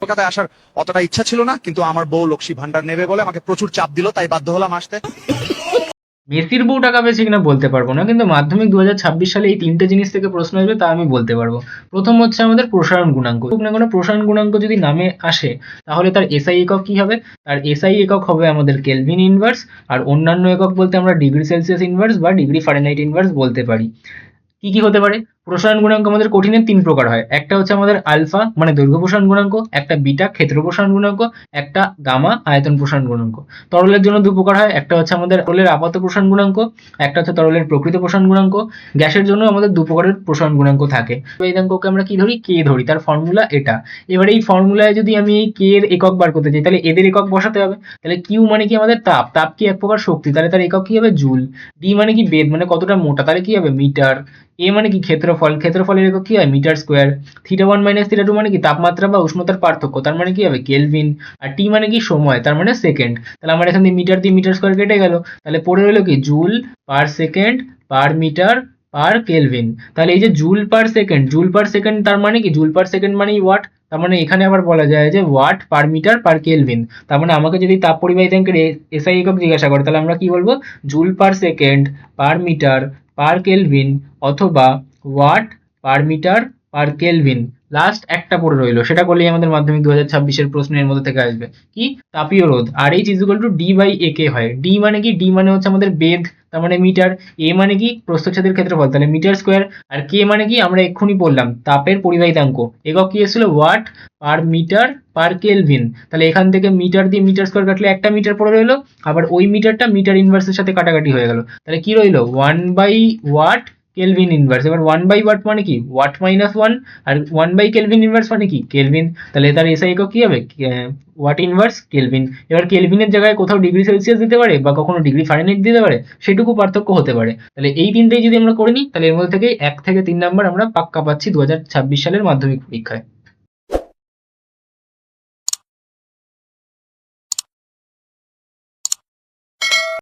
কলকাতায় আসার অতটা ইচ্ছা ছিল না, কিন্তু আমার বউ লক্ষ্মী ভান্ডার নেবে বলে আমাকে প্রচুর চাপ দিল, তাই বাধ্য হলাম আসতে। মেসির বউ টাকা পেয়েছে কিনা বলতে পারবো না, কিন্তু মাধ্যমিক 2026 সালে এই তিনটে জিনিস থেকে প্রশ্ন আসবে তা আমি বলতে পারবো। প্রথম হচ্ছে আমাদের প্রসারণ গুণাঙ্ক। না কোনো প্রসারণ গুণাঙ্ক যদি নামে আসে তাহলে তার এসআই একক কি হবে? তার এসআই একক হবে আমাদের কেলভিন ইনভার্স। আর অন্যান্য একক বলতে আমরা ডিগ্রি সেলসিয়াস ইনভার্স বা ডিগ্রি ফারেনহাইট ইনভার্স বলতে পারি। কি কি হতে পারে? প্রসারণ গুণাঙ্ক আমাদের কঠিনের তিন প্রকার হয়। একটা হচ্ছে আমাদের আলফা মানে দৈর্ঘ্য প্রসারণ গুণাঙ্ক, একটা বিটা ক্ষেত্র প্রসারণ গুণাঙ্ক, একটা গামা আয়তন প্রসারণ গুণাঙ্ক। তরলের জন্য দু প্রকার হয়, একটা হচ্ছে আমাদের তরলের আপাত প্রসারণ গুণাঙ্ক, একটা হচ্ছে তরলের প্রকৃত প্রসারণ গুণাঙ্ক। গ্যাসের জন্য আমাদের দু প্রকারের প্রসারণ গুণাঙ্ক থাকে। বেদাঙ্ককে আমরা কি ধরি? কে ধরি, তার ফর্মুলা এটা। এবারে এই ফর্মুলায় যদি আমি এই কে এর একক বার করতে চাই তাহলে এদের একক বসাতে হবে। তাহলে কিউ মানে কি আমাদের তাপ, তাপ কি এক প্রকার শক্তি, তাহলে তার একক কি হবে? জুল। ডি মানে কি বেদ মানে কতটা মোটা, তাহলে কি হবে? মিটার। এ মানে কি ক্ষেত্রফল, ক্ষেত্রফলের একক কি হয়? Meter square. Theta one minus theta two মানে কি? তাপমাত্রা বা উষ্ণতার পার্থক্য, তার মানে কি হবে? কেলভিন। আর টি মানে কি? সময়, তার মানে সেকেন্ড। তাহলে আমার এখান দিয়ে মিটার স্কোয়ার কেটে গেল, তাহলে পড়ে রইলো কি? Joule per second per metre per kelvin. তাহলে এই যে joule per second, joule per second তার মানে কি? জুল পার সেকেন্ড মানেই ওয়াট। তার মানে এখানে আবার বলা যায় যে watt per metre per kelvin. তার মানে আমাকে যদি তাপ পরিবাহিতাঙ্কের এসআই একক জিজ্ঞাসা করে তাহলে আমরা কি বলবো? Joule per second per metre per kelvin অথবা watt per metre per kelvin. Last একটা পড়ে রইলো, সেটা করলেই আমাদের মাধ্যমিক 2026-এর প্রশ্নের মধ্যে থেকে আসবে কি? তাপীয় রোধ। R H is equal to D by A K হয়। ডি মানে কি? ডি মানে হচ্ছে আমাদের বেধ, তার মানে মিটার। এ মানে কি? প্রস্থচ্ছেদের ক্ষেত্রফল, তাহলে মিটার স্কোয়ার। আর কে মানে কি? আমরা এক্ষুনি বললাম তাপের পরিবাহিতাঙ্ক। একক কি এসেছিল? Watt per metre per kelvin. তাহলে এখান থেকে মিটার দিয়ে মিটার স্কোয়ার কাটলে একটা মিটার পড়ে রইলো, আবার ওই মিটারটা মিটার ইনভার্সের সাথে কাটাকাটি হয়ে গেল, তাহলে কি রইলো? One by watt kelvin inverse. এবার ওয়ান বাই ওয়াট মানে কি? Watt minus one. আর ওয়ান বাই কেলভিন ইনভার্স মানে কি? কেলভিন। তাহলে তার এসআই একক কি হবে? Watt inverse kelvin. এবার কেলভিনের জায়গায় কোথাও ডিগ্রি সেলসিয়াস দিতে পারে বা কখনো ডিগ্রি ফারেনহাইট দিতে পারে, সেটুকু পার্থক্য হতে পারে। তাহলে এই তিনটেই যদি আমরা করে নিই তাহলে এর মধ্যে থেকে 1 থেকে 3 নাম্বার আমরা পাক্কা পাচ্ছি 2026 সালের মাধ্যমিক পরীক্ষায়।